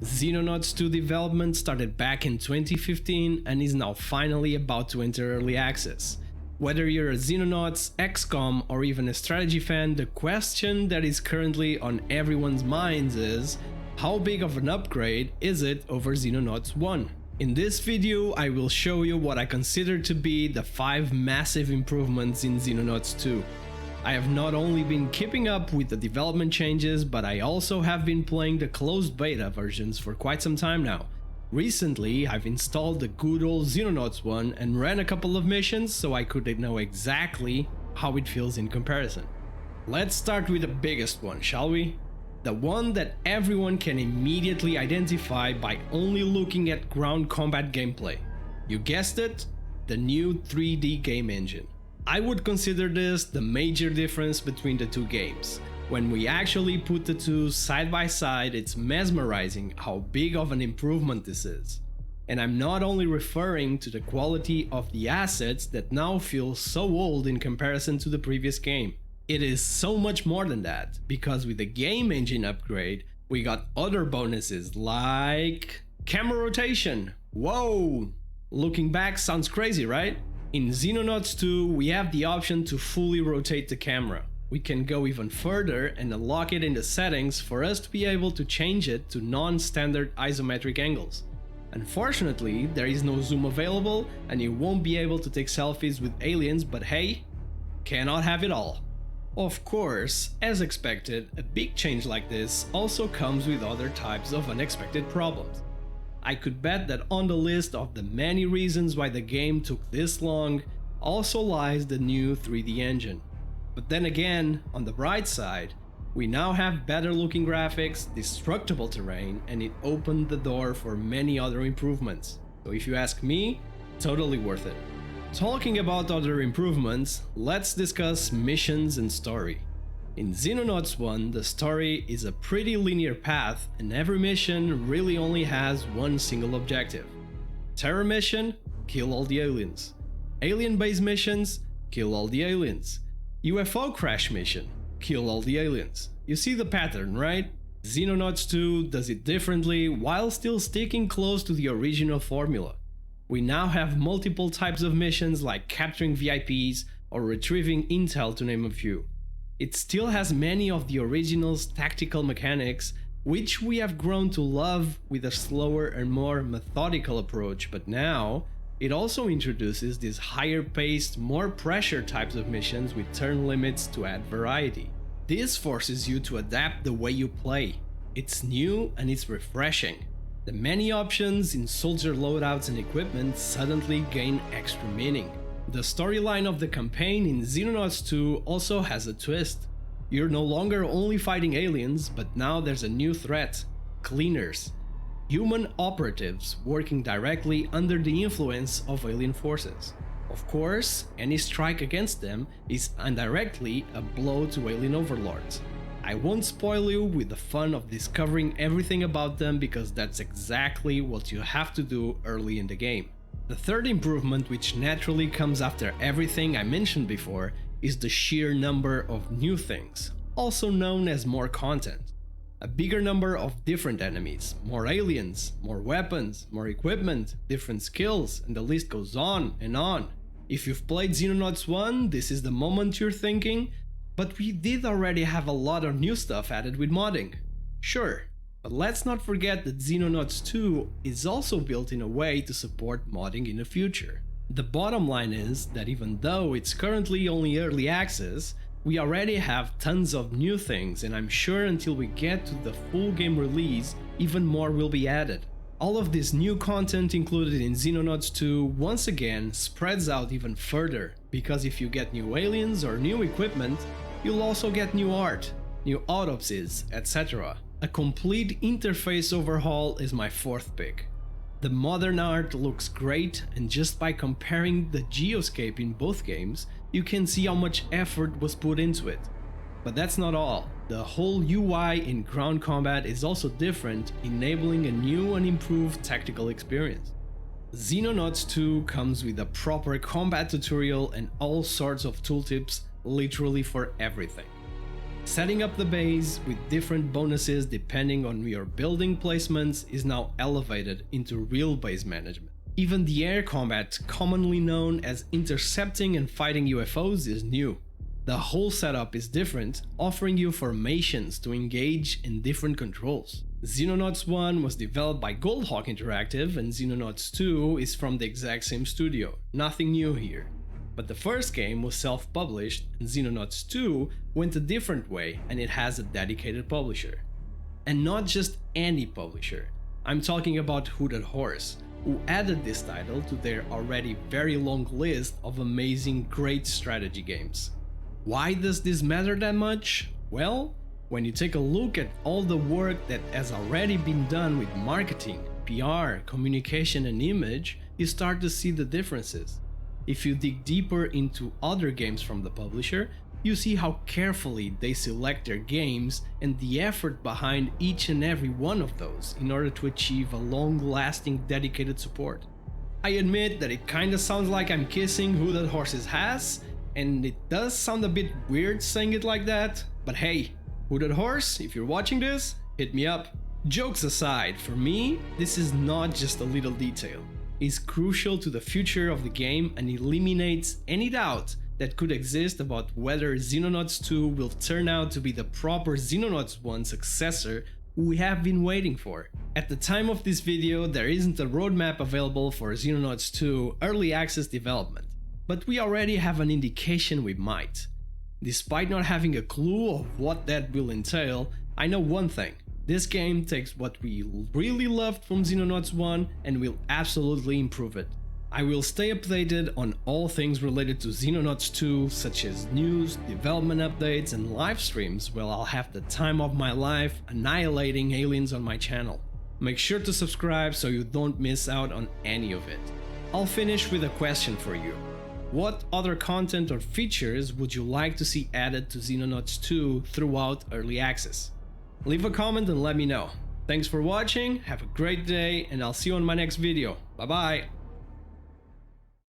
Xenonauts 2 development started back in 2015 and is now finally about to enter early access. Whether you're a Xenonauts, XCOM, or even a strategy fan, the question that is currently on everyone's minds is, how big of an upgrade is it over Xenonauts 1? In this video, I will show you what I consider to be the 5 massive improvements in Xenonauts 2. I have not only been keeping up with the development changes, but I also have been playing the closed beta versions for quite some time now. Recently, I've installed the good old Xenonauts 1 and ran a couple of missions so I could know exactly how it feels in comparison. Let's start with the biggest one, shall we? The one that everyone can immediately identify by only looking at ground combat gameplay. You guessed it, the new 3D game engine. I would consider this the major difference between the two games. When we actually put the two side by side, it's mesmerizing how big of an improvement this is. And I'm not only referring to the quality of the assets that now feel so old in comparison to the previous game. It is so much more than that, because with the game engine upgrade, we got other bonuses like camera rotation. Whoa! Looking back sounds crazy, right? In Xenonauts 2, we have the option to fully rotate the camera. We can go even further and unlock it in the settings for us to be able to change it to non-standard isometric angles. Unfortunately, there is no zoom available and you won't be able to take selfies with aliens, but hey, cannot have it all. Of course, as expected, a big change like this also comes with other types of unexpected problems. I could bet that on the list of the many reasons why the game took this long also lies the new 3D engine. But then again, on the bright side, we now have better looking graphics, destructible terrain, and it opened the door for many other improvements. So if you ask me, totally worth it. Talking about other improvements, let's discuss missions and story. In Xenonauts 1, the story is a pretty linear path and every mission really only has one single objective. Terror mission, kill all the aliens. Alien base missions, kill all the aliens. UFO crash mission, kill all the aliens. You see the pattern, right? Xenonauts 2 does it differently while still sticking close to the original formula. We now have multiple types of missions like capturing VIPs or retrieving intel, to name a few. It still has many of the original's tactical mechanics, which we have grown to love with a slower and more methodical approach, but now it also introduces these higher paced, more pressure types of missions with turn limits to add variety. This forces you to adapt the way you play. It's new and it's refreshing. The many options in soldier loadouts and equipment suddenly gain extra meaning. The storyline of the campaign in Xenonauts 2 also has a twist. You're no longer only fighting aliens, but now there's a new threat: cleaners. Human operatives working directly under the influence of alien forces. Of course, any strike against them is indirectly a blow to alien overlords. I won't spoil you with the fun of discovering everything about them because that's exactly what you have to do early in the game. The third improvement, which naturally comes after everything I mentioned before, is the sheer number of new things, also known as more content. A bigger number of different enemies, more aliens, more weapons, more equipment, different skills, and the list goes on and on. If you've played Xenonauts 1, this is the moment you're thinking, but we did already have a lot of new stuff added with modding. Sure. But let's not forget that Xenonauts 2 is also built in a way to support modding in the future. The bottom line is that even though it's currently only early access, we already have tons of new things, and I'm sure until we get to the full game release, even more will be added. All of this new content included in Xenonauts 2 once again spreads out even further, because if you get new aliens or new equipment, you'll also get new art, new autopsies, etc. A complete interface overhaul is my fourth pick. The modern art looks great, and just by comparing the geoscape in both games, you can see how much effort was put into it. But that's not all. The whole UI in ground combat is also different, enabling a new and improved tactical experience. Xenonauts 2 comes with a proper combat tutorial and all sorts of tooltips literally for everything. Setting up the base with different bonuses depending on your building placements is now elevated into real base management. Even the air combat, commonly known as intercepting and fighting UFOs, is new. The whole setup is different, offering you formations to engage in different controls. Xenonauts 1 was developed by Goldhawk Interactive and Xenonauts 2 is from the exact same studio, nothing new here. But the first game was self-published and Xenonauts 2 went a different way and it has a dedicated publisher. And not just any publisher, I'm talking about Hooded Horse, who added this title to their already very long list of amazing great strategy games. Why does this matter that much? Well, when you take a look at all the work that has already been done with marketing, PR, communication and image, you start to see the differences. If you dig deeper into other games from the publisher, you see how carefully they select their games and the effort behind each and every one of those in order to achieve a long-lasting dedicated support. I admit that it kinda sounds like I'm kissing Hooded Horse's ass, and it does sound a bit weird saying it like that, but hey, Hooded Horse, if you're watching this, hit me up. Jokes aside, for me, this is not just a little detail. It's crucial to the future of the game and eliminates any doubt that could exist about whether Xenonauts 2 will turn out to be the proper Xenonauts 1 successor we have been waiting for. At the time of this video, there isn't a roadmap available for Xenonauts 2 early access development, but we already have an indication we might. Despite not having a clue of what that will entail, I know one thing. This game takes what we really loved from Xenonauts 1 and will absolutely improve it. I will stay updated on all things related to Xenonauts 2, such as news, development updates and live streams, while I'll have the time of my life annihilating aliens on my channel. Make sure to subscribe so you don't miss out on any of it. I'll finish with a question for you. What other content or features would you like to see added to Xenonauts 2 throughout early access? Leave a comment and let me know. Thanks for watching, have a great day, and I'll see you on my next video. Bye bye!